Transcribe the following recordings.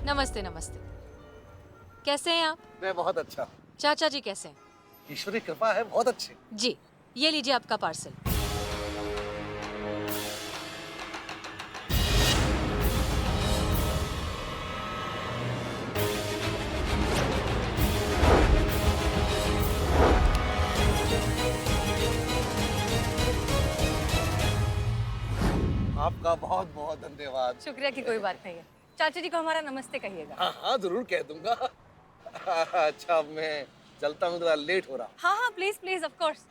नमस्ते नमस्ते। कैसे हैं आप? मैं बहुत अच्छा हूँ। चाचा जी कैसे हैं? ईश्वरी कृपा है, बहुत अच्छे। जी, ये लीजिए आपका पार्सल। आपका बहुत बहुत धन्यवाद। शुक्रिया की कोई बात नहीं है। चाचा जी को हमारा नमस्ते कहिएगा। हाँ हाँ जरूर कह दूंगा। अच्छा अब मैं चलता हूँ, थोड़ा लेट हो रहा हूँ। हाँ हाँ प्लीज प्लीज ऑफ कोर्स।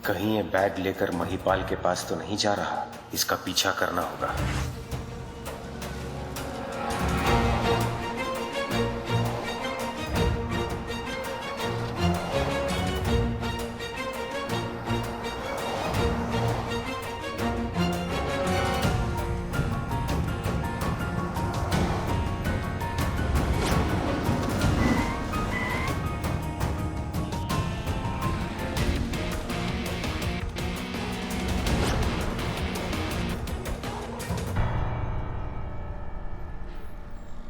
कहीं ये बैग लेकर महिपाल के पास तो नहीं जा रहा। इसका पीछा करना होगा।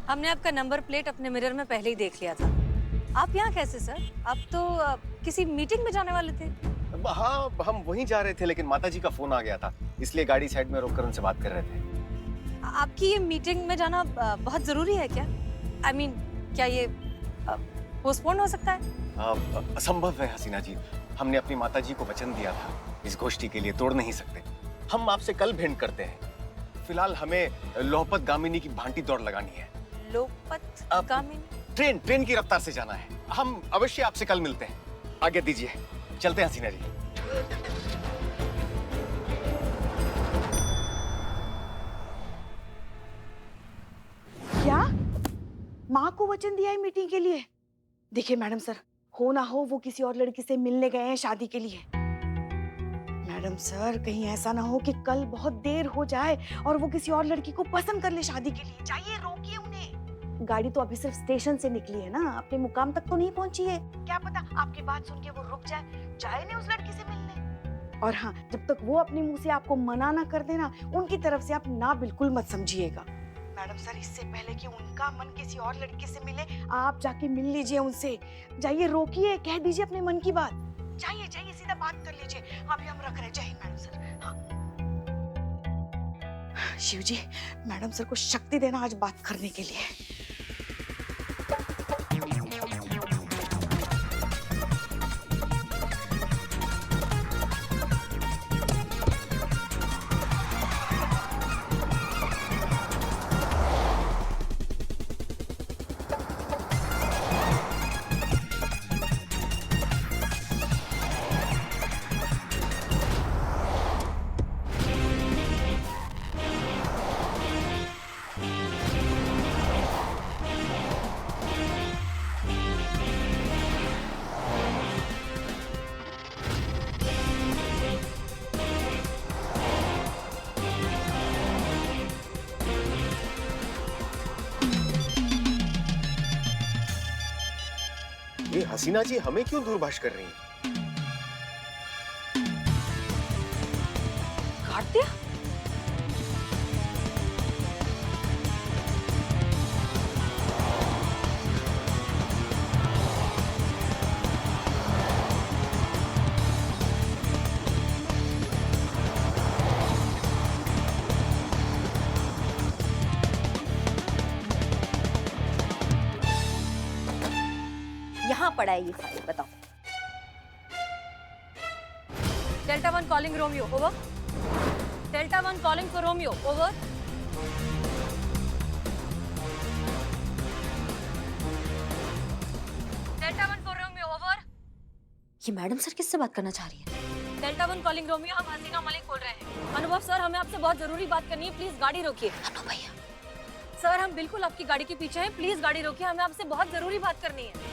हमने आपका नंबर प्लेट अपने मिरर में पहले ही देख लिया था। आप यहाँ कैसे सर? आप तो किसी मीटिंग में जाने वाले थे। हाँ, हम वहीं जा रहे थे लेकिन माताजी का फोन आ गया था, इसलिए गाड़ी साइड में रोककर उनसे बात कर रहे थे। आपकी ये मीटिंग में जाना बहुत जरूरी है क्या? I mean, क्या ये पोस्टपोन हो सकता है? असंभव है हसीना जी। हमने अपनी माताजी को वचन दिया था, इस गोष्ठी के लिए तोड़ नहीं सकते। हम आपसे कल भेंट करते हैं। फिलहाल हमें लोहपत गामिनी की भांटी दौड़ लगानी है। लोहपत गामिनी? ट्रेन की रफ्तार से जाना है। हम अवश्य आपसे कल मिलते हैं। आगे दीजिए, चलते हैं हसीना जी। क्या माँ को वचन दिया है मीटिंग के लिए? देखिए मैडम सर, हो ना हो वो किसी और लड़की से मिलने गए हैं शादी के लिए। मैडम सर, कहीं ऐसा ना हो कि कल बहुत देर हो जाए और वो किसी और लड़की को पसंद कर ले शादी के लिए। जाइए, रोकिए उन्हें। गाड़ी तो अभी सिर्फ स्टेशन से निकली है ना, अपने मुकाम तक तो नहीं पहुंची है। क्या पता आपकी बात सुन के वो रुक जाए नहीं उस लड़की से मिलने। और हाँ, जब तक वो अपने मुंह से आपको मना ना कर देना, उनकी तरफ से आप ना बिल्कुल मत समझिएगा। मैडम सर, इससे पहले कि उनका मन किसी और लड़की से मिले, आप जाके मिल लीजिए उनसे। जाइए, रोकिए, कह दीजिए अपने मन की बात। जाइए जाइए, सीधा बात कर लीजिए। अभी हम रख रहे। जय हिंद मैडम सर। हाँ। शिव जी, मैडम सर को शक्ति देना आज बात करने के लिए। ये हसीना जी हमें क्यों दूरभाष कर रही हैं? काट दिया? यहाँ पड़ा है ये फाइल, बताओ। Delta 1 calling Romeo, over. Delta 1 calling for Romeo, over. Delta 1 for Romeo, over. ये मैडम सर किससे बात करना चाह रही है? डेल्टा 1 कॉलिंग रोमियो, हम हसीना मलिक बोल रहे हैं। अनुभव सर, हमें आपसे बहुत जरूरी बात करनी है, प्लीज गाड़ी रोकिए। अनु भैया। सर, हम बिल्कुल आपकी गाड़ी के पीछे हैं, प्लीज गाड़ी रोकिए, हमें आपसे बहुत जरूरी बात करनी है।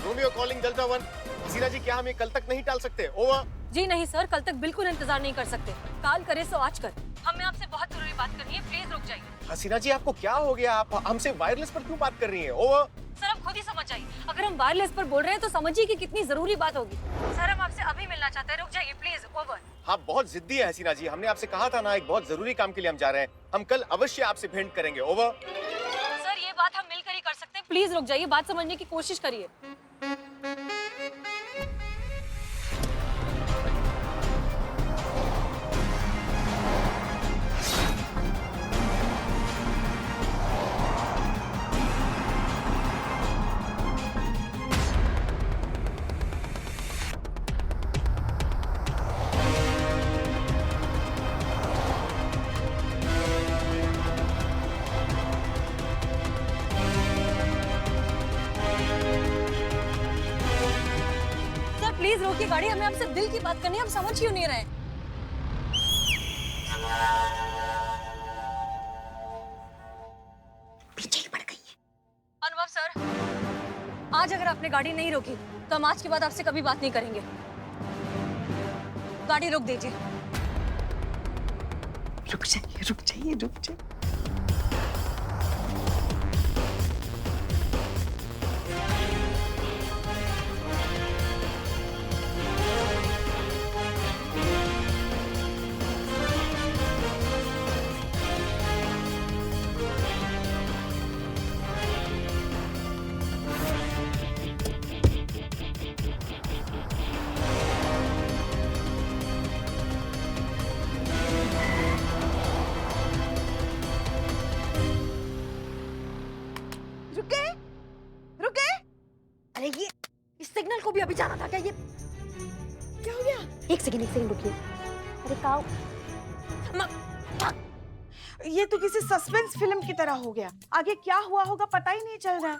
Romeo calling delta 1। हसीना जी, क्या हम ये कल तक नहीं टाल सकते? ओवर। जी नहीं सर, कल तक बिल्कुल इंतजार नहीं कर सकते। काल करे सो आज कर। हमें आपसे बहुत जरूरी बात करनी है, प्लीज रुक जाइए। हसीना जी, आपको क्या हो गया? आप हमसे वायरलेस पर क्यों बात कर रही हैं? ओवर। सर, अब खुद ही समझ जाइए। अगर हम वायरलेस पर बोल रहे हैं तो समझिए कि कितनी जरूरी बात होगी। सर हम आपसे अभी मिलना चाहते हैं, रुक जाइए प्लीज। ओवर। हाँ बहुत जिद्दी है हसीना जी, हमने आपसे कहा था ना एक बहुत जरूरी काम के लिए हम जा रहे हैं, हम कल अवश्य आपसे भेंट करेंगे। ओवर। सर ये बात हम मिलकर ही कर सकते हैं, प्लीज रुक जाइए, बात समझने की कोशिश करिए। प्लीज रोकिए गाड़ी, हमें आपसे दिल की बात करनी है, हम समझ क्यों नहीं रहे। पीछे ही पड़ गई है। अनुभव सर, आज अगर आपने गाड़ी नहीं रोकी तो हम आज के बाद आपसे कभी बात नहीं करेंगे। गाड़ी रोक दीजिए। रुक जाइए, रुक जाइए, रुक जाइए। रुके, रुके। अरे ये इस सिग्नल को भी अभी जाना था क्या? ये क्या हो गया? एक सेकंड रुकिए। अरे काऊ, ये तो किसी सस्पेंस फिल्म की तरह हो गया, आगे क्या हुआ होगा पता ही नहीं चल रहा है।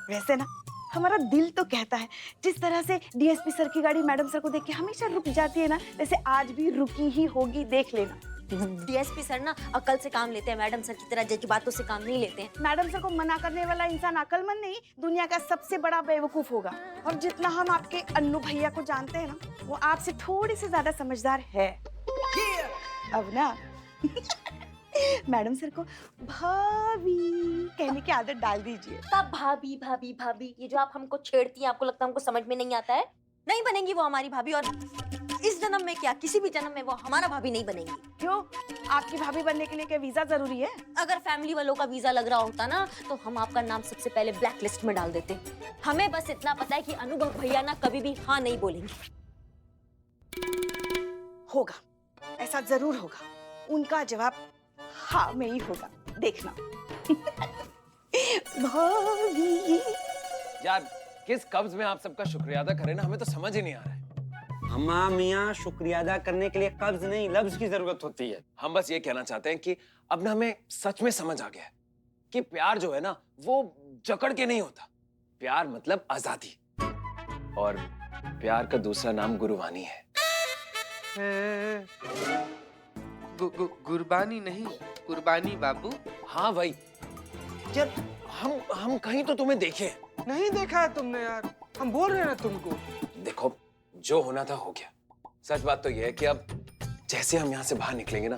वैसे ना हमारा दिल तो कहता है जिस तरह से डीएसपी सर की गाड़ी मैडम सर को देख के हमेशा रुक जाती है ना, वैसे आज भी रुकी ही होगी, देख लेना। डीएसपी सर ना अकल से काम लेते हैं, मैडम सर की तरह जज बातों से काम नहीं लेते हैं। मैडम सर को मना करने वाला इंसान अकलमंद नहीं, दुनिया का सबसे बड़ा बेवकूफ होगा। और जितना हम आपके अन्नू भैया को जानते हैं ना, वो आपसे थोड़ी सी ज्यादा समझदार है। अब ना मैडम सर को भाभी कहने की आदत डाल दीजिए। तब भाभी भाभी भाभी ये जो आप हमको छेड़ती हैं, आपको लगता है हमको समझ में नहीं आता है? नहीं बनेंगी वो हमारी भाभी, और इस जन्म में क्या किसी भी जन्म में वो हमारा भाभी नहीं बनेंगी। क्यों? आपकी भाभी बनने के लिए क्या वीजा जरूरी है? अगर फैमिली वालों का वीजा लग रहा होता ना तो हम आपका नाम सबसे पहले ब्लैक लिस्ट में डाल देते। हमें बस इतना पता है कि अनुभव भैया ना कभी भी हाँ नहीं बोलेंगे। होगा, ऐसा जरूर होगा। उनका जवाब हाँ में ही होगा, देखना। भाभी यार किस कब्ज में आप सबका शुक्रिया अदा करें ना, हमें तो समझ ही नहीं आ रहा है। हमारा मियाँ शुक्रिया अदा करने के लिए कब्ज नहीं लफ्ज की जरूरत होती है। हम बस ये कहना चाहते हैं कि अब ना हमें सच में समझ आ गया है कि प्यार जो है ना वो जकड़ के नहीं होता। प्यार मतलब आजादी, और प्यार का दूसरा नाम गुरबानी है। गुरबानी नहीं, कुर्बानी बाबू। हाँ भाई, यार हम कहीं तो तुम्हें देखे नहीं देखा है तुमने यार, हम बोल रहे हैं ना तुमको। देखो जो होना था हो गया। सच बात तो यह है कि अब जैसे हम यहाँ से बाहर निकलेंगे ना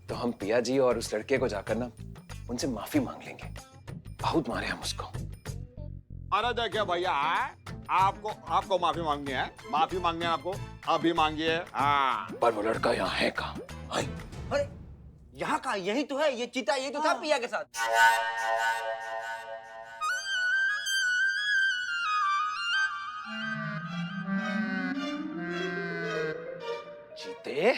तो हम पिया जी और उस लड़के को जाकर ना उनसे माफी मांग लेंगे। बहुत मारे हम उसको। अरे देखिए भैया, आपको माफी मांगनी है, माफी मांगनी है आपको, अभी मांगिए। हाँ पर वो लड़का यहाँ है कहाँ? अरे यहाँ का यही तो है, ये चीता ये तो था पिया के साथ। चीते?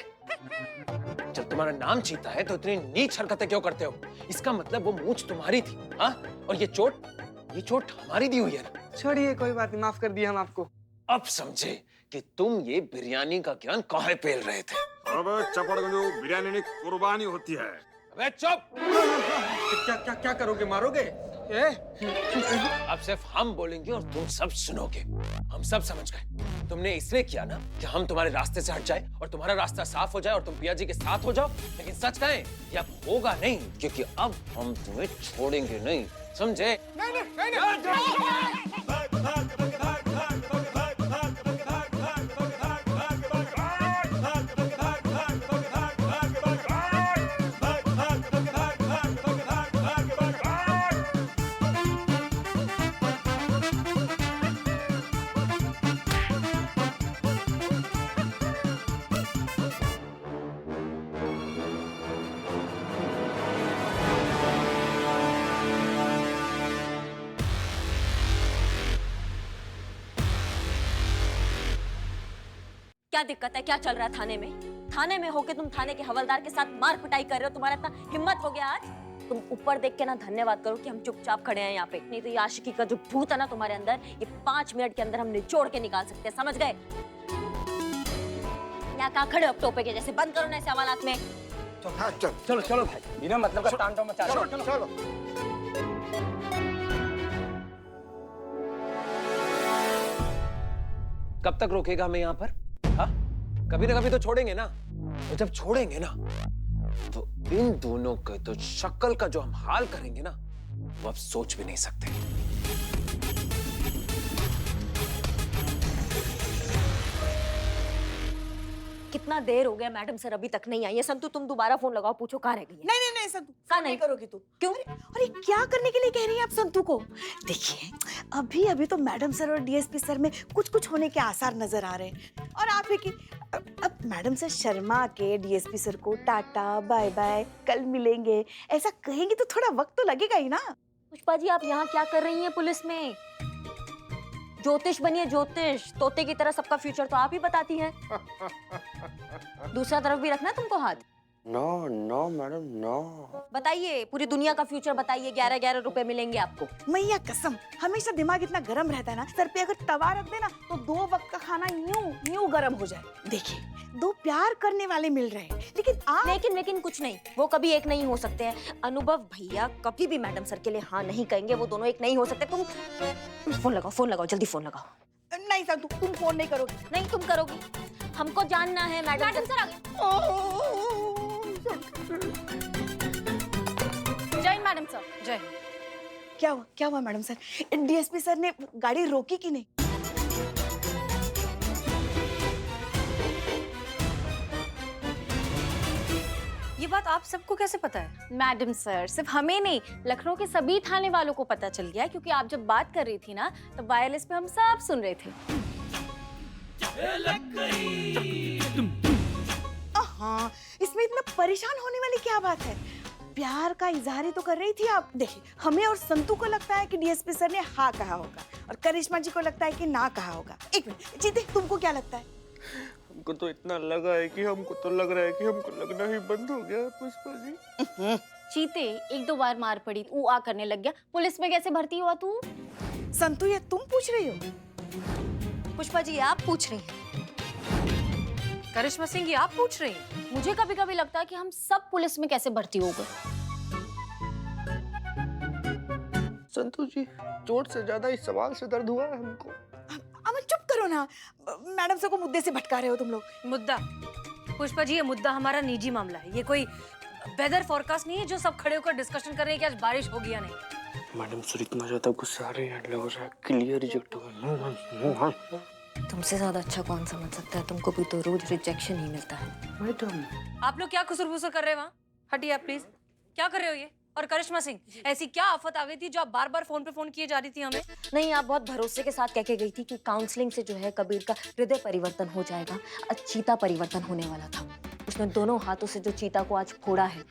जब तुम्हारा नाम चीता है तो इतनी नीच हरकतें क्यों करते हो? इसका मतलब वो मूंछ तुम्हारी थी, हाँ? और ये चोट हमारी दी हुई है ना। छोड़िए, कोई बात नहीं, माफ कर दिया हम आपको। अब समझे कि तुम ये बिरयानी का ज्ञान काहे पेल रहे थे। अबे चपड़गंजू, बिरयानी नहीं कुर्बानी होती है। अबे चुप! क्या क्या क्या करोगे, मारोगे? अब सिर्फ हम बोलेंगे और तुम सब सुनोगे। हम सब समझ गए, तुमने इसलिए किया ना कि हम तुम्हारे रास्ते से हट जाए और तुम्हारा रास्ता साफ हो जाए और तुम पिया जी के साथ हो जाओ। लेकिन सच कहें ये अब होगा नहीं, क्योंकि अब हम तुम्हें छोड़ेंगे नहीं, समझे? क्या दिक्कत है? क्या चल रहा है थाने में? थाने में होके तुम थाने के हवलदार के साथ मार पिटाई कर रहे हो। तुम्हारा इतना हिम्मत हो गया आज? तुम ऊपर देख के ना धन्यवाद करो कि हम चुपचाप खड़े हैं यहाँ पे। नहीं तो ये आशिकी का जो भूत है ना तुम्हारे अंदर, ये 5 मिनट के अंदर हम निचोड़ के निकाल सकते हैं, समझ गए? यहाँ कहाँ खड़े हो टोपे के जैसे? बंद करो ना ऐसे हवालात में। चलो चलो भाई, बिना मतलब का तांडव मचा रहे हो। चलो कब तक रोकेगा हमें यहाँ पर? हाँ, कभी ना कभी तो छोड़ेंगे ना। और जब छोड़ेंगे ना तो इन दोनों के तो शक्ल का जो हम हाल करेंगे ना, वो आप सोच भी नहीं सकते। कितना देर हो गया, मैडम सर अभी तक नहीं आई है। संतु तुम दोबारा फोन लगाओ, पूछो कहाँ रह गई है। नहीं संतु, कहाँ नहीं नहीं करोगी तू? क्यों? अरे क्या करने के लिए कह रही हैं आप संतु को? देखिए अभी अभी तो मैडम सर और डीएसपी सर में कुछ होने के आसार नजर आ रहे हैं। और आप है कि अब मैडम सर शर्मा के डीएसपी सर को टाटा बाय बाय कल मिलेंगे ऐसा कहेंगे तो थोड़ा वक्त तो लगेगा ही ना। पुष्पा जी आप यहाँ क्या कर रही हैं पुलिस में? ज्योतिष बनिए, ज्योतिष। तोते की तरह सबका फ्यूचर तो आप ही बताती हैं। दूसरा तरफ भी रखना तुमको हाथ। No madam no. बताइए, पूरी दुनिया का फ्यूचर बताइए। 11-11 रुपए मिलेंगे आपको। मैया कसम, हमेशा दिमाग इतना गर्म रहता है ना, सर पे अगर तवा रख देना तो 2 वक्त का खाना यूं गर्म हो जाए। देखिए 2 प्यार करने वाले मिल रहे हैं, लेकिन आप लेकिन कुछ नहीं, वो कभी एक नहीं हो सकते हैं। अनुभव भैया कभी भी मैडम सर के लिए हाँ नहीं कहेंगे। वो दोनों एक नहीं हो सकते। तुम फोन लगाओ, जल्दी फोन लगाओ। नहीं संतु, तुम फोन नहीं करोगी। नहीं तुम करोगी। हमको जानना है मैडम सर आ गए। जय मैडम सर, जय। क्या हुआ मैडम सर? डीएसपी सर ने गाड़ी रोकी कि नहीं? ये बात आप सबको कैसे पता है? मैडम सर, सिर्फ हमें नहीं, लखनऊ के सभी थाने वालों को पता चल गया, क्योंकि आप जब बात कर रही थी ना तो वायरलेस पे हम सब सुन रहे थे। हाँ, इसमें इतना परेशान होने वाली क्या बात है? प्यार का इजहार ही तो कर रही थी आप। देखिए हमें और संतु को लगता है कि डीएसपी सर ने हाँ कहा होगा और करिश्मा जी को लगता है कि ना कहा होगा। एक मिनट जीते, तुमको क्या लगता है? हमको तो इतना लगा है कि हमको लगना ही बंद हो गया पुष्पा जी। चीते 1-2 बार मार पड़ी, ऊ आ करने लग गया। पुलिस में कैसे भर्ती हुआ तू? संतु ये तुम पूछ रही हो? पुष्पा जी आप पूछ रही हैं? करिश्मा सिंह, ये आप पूछ रही हैं? मुझे कभी कभी लगता है कि हम सब पुलिस में कैसे भर्ती हो गए। संतु जी, चोट से ज्यादा इस सवाल से दर्द हुआ है हमको। अमन चुप करो ना, मैडम सर को मुद्दे से भटका रहे हो तुम लोग। मुद्दा? पुष्पा जी, ये मुद्दा हमारा निजी मामला है। ये कोई वेदर फोरकास्ट नहीं है जो सब खड़े होकर डिस्कशन कर रहे हैं कि आज बारिश होगी या नहीं। मैडम सर इतना ज्यादा गुस्सा आ रही है, लग रहा है क्लियर रिजेक्ट होगा। तुमसे ज्यादा अच्छा कौन समझ सकता है? तुमको भी तो रोज रिजेक्शन ही मिलता है। मैडम आप लोग क्या खुसर-फुसर कर रहे हैं वहाँ? हटिए आप प्लीज। क्या कर रहे हो ये? और करिश्मा सिंह, ऐसी क्या आफत आ गई थी जो आप बार-बार फोन पे फोन किए जा रही थी हमें? नहीं, आप बहुत भरोसे के साथ कह के गई थी कि काउंसलिंग से जो है कबीर का हृदय परिवर्तन हो जाएगा। आज चीता परिवर्तन होने वाला था। उसने दोनों हाथों से जो चीता को आज फोड़ा है,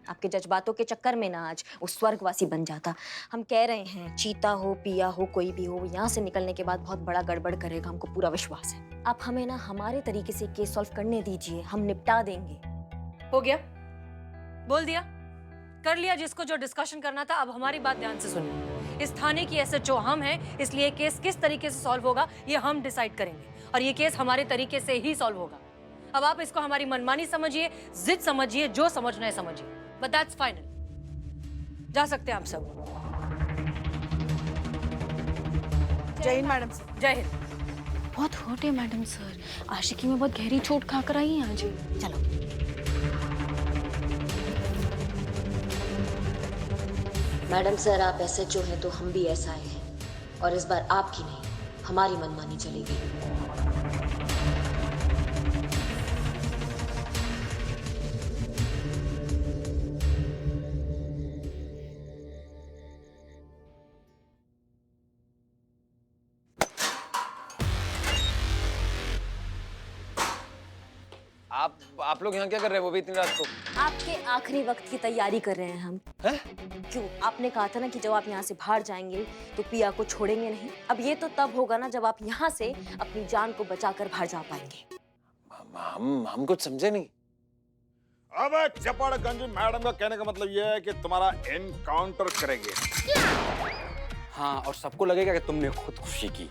आपके जज्बातों के चक्कर में ना आज वो स्वर्गवासी बन जाता। हम कह रहे हैं, चीता हो पिया हो कोई भी हो, यहाँ से निकलने के बाद बहुत बड़ा गड़बड़ करेगा, हमको पूरा विश्वास है। आप हमें ना हमारे तरीके से केस सॉल्व करने दीजिए, हम निपटा देंगे। हो गया, बोल दिया, कर लिया जिसको जो डिस्कशन करना था। अब हमारी बात ध्यान से सुनिए। इस थाने की एसएचओ हम हैं, इसलिए केस किस तरीके से सॉल्व होगा ये हम डिसाइड करेंगे, और ये केस हमारे तरीके से ही सॉल्व होगा। अब आप इसको हमारी मनमानी समझिए, जिद समझिए, जो समझना है समझिए, बट दैट्स फाइनल। जा सकते हैं आप सब। जय हिंद मैडम सर। जय हिंद। बहुत हर्ट है मैडम सर, आशिकी में बहुत गहरी चोट खाकर आई हैं आज। चलो मैडम सर, आप एसएचओ हैं तो हम भी एसआई हैं, और इस बार आपकी नहीं हमारी मनमानी चलेगी। आप लोग यहाँ क्या कर रहे हैं? वो भी इतनी रात को? आपके आखिरी वक्त की तैयारी कर रहे हैं हम। हैं? क्यों? आपने कहा था ना कि जब आप यहाँ से बाहर जाएंगे तो पिया को छोड़ेंगे नहीं। अब ये तो तब होगा ना जब आप यहाँ से अपनी जान को बचाकर बाहर जा पाएंगे। हम कुछ समझे नहीं। अब चपड़गंज मैडम का कहने का मतलब यह है कि तुम्हारा एनकाउंटर करेंगे। हाँ, और सबको लगेगा कि तुमने खुदकुशी की।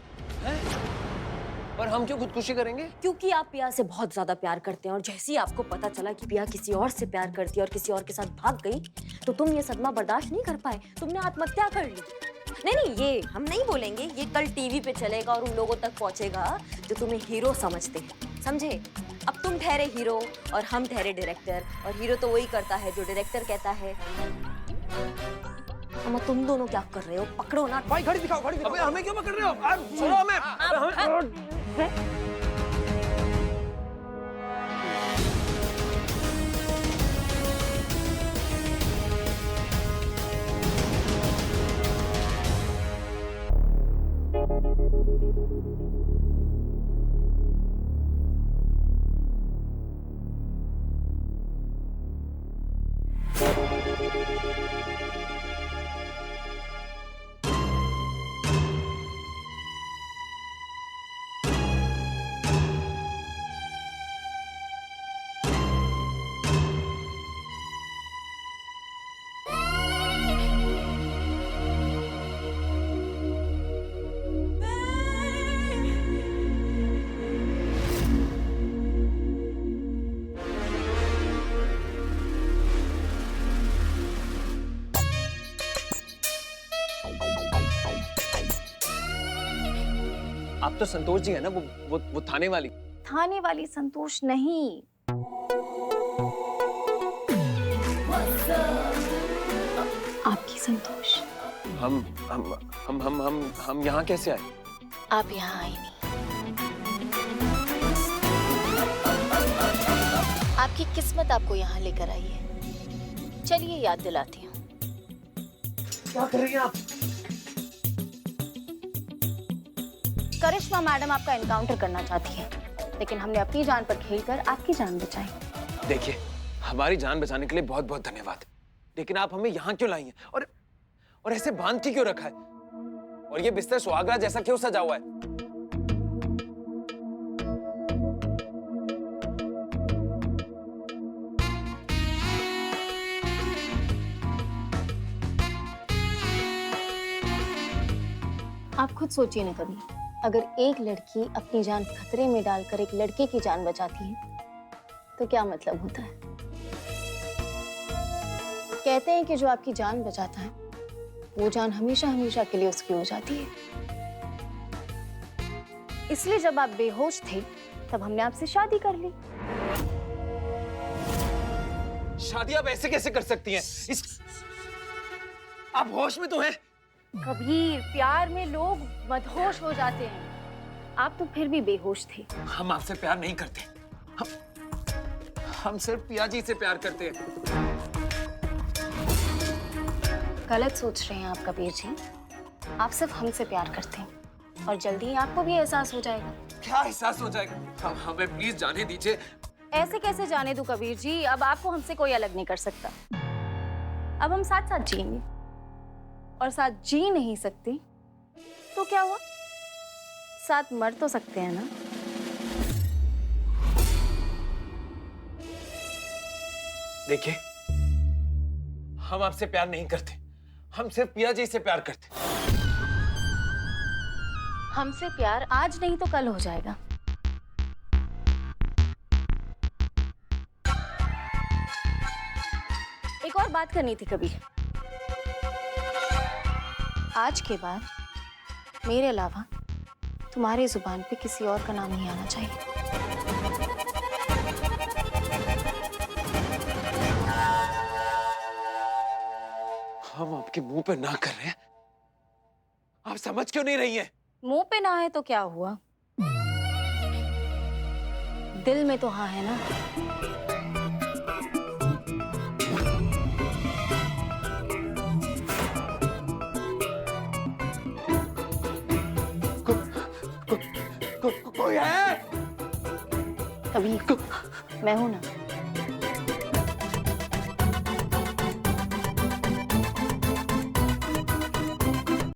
पर हम क्यों खुदकुशी करेंगे? क्योंकि आप पिया से बहुत ज्यादा प्यार करते हैं और जैसे ही आपको पता चला कि पिया किसी और से प्यार करती है और किसी और के साथ भाग गई, तो तुम ये सदमा बर्दाश्त नहीं कर पाए, तुमने आत्महत्या कर ली। नहीं, ये हम नहीं बोलेंगे, ये कल टीवी पे चलेगा और उन लोगों तक पहुंचेगा जो तुम्हें हीरो समझते हैं, समझे? अब तुम ठहरे हीरो और हम ठहरे डायरेक्टर, और हीरो तो वही करता है जो डायरेक्टर कहता है। अम्मा तुम दोनों क्या कर रहे हो? पकड़ो ना भाई, घड़ी दिखाओ, घड़ी दिखाओ। अबे हमें क्यों पकड़ रहे हो? छोड़ो हमें। आप तो संतोष जी है ना, वो थाने वाली। थाने वाली संतोष नहीं, आपकी संतोष। हम यहाँ कैसे आए? आप यहाँ आए नहीं, आपकी किस्मत आपको यहाँ लेकर आई है। चलिए याद दिलाती हूँ। क्या कर रही हैं आप? करिश्मा मैडम आपका एनकाउंटर करना चाहती है, लेकिन हमने अपनी जान पर खेलकर आपकी जान बचाई। देखिए, हमारी जान बचाने के लिए बहुत बहुत धन्यवाद, लेकिन आप हमें यहाँ क्यों लाई हैं? और ऐसे बांध के क्यों रखा है? और ये बिस्तर सुहागरात जैसा क्यों सजा हुआ है? आप खुद सोचिए ना कभी, अगर एक लड़की अपनी जान खतरे में डालकर एक लड़के की जान बचाती है तो क्या मतलब होता है? कहते हैं कि जो आपकी जान बचाता है वो जान हमेशा हमेशा के लिए उसकी हो जाती है। इसलिए जब आप बेहोश थे तब हमने आपसे शादी कर ली। शादी आप ऐसे कैसे कर सकती हैं? आप होश में तो हैं? कबीर, प्यार में लोग मदहोश हो जाते हैं, आप तो फिर भी बेहोश थे। हम आपसे प्यार नहीं करते, हम सिर्फ पिया जी से प्यार करते हैं। गलत सोच रहे हैं आप कबीर जी, आप सिर्फ हमसे प्यार करते हैं और जल्दी ही आपको भी एहसास हो जाएगा। क्या एहसास हो जाएगा? हमें प्लीज जाने दीजिए। ऐसे कैसे जाने दूं कबीर जी? अब आपको हमसे कोई अलग नहीं कर सकता। अब हम साथ साथ जिएंगे, और साथ जी नहीं सकते तो क्या हुआ? साथ मर तो सकते हैं ना। देखिए, हम आपसे प्यार नहीं करते, हम सिर्फ पिया जी से प्यार करते। हमसे प्यार आज नहीं तो कल हो जाएगा। एक और बात करनी थी कबीर। आज के बाद मेरे अलावा तुम्हारी जुबान पे किसी और का नाम नहीं आना चाहिए। हम आपके मुंह पे ना कर रहे हैं, आप समझ क्यों नहीं रही हैं? मुंह पे ना है तो क्या हुआ, दिल में तो हाँ है ना। कोई है? कभी मैं हूं ना।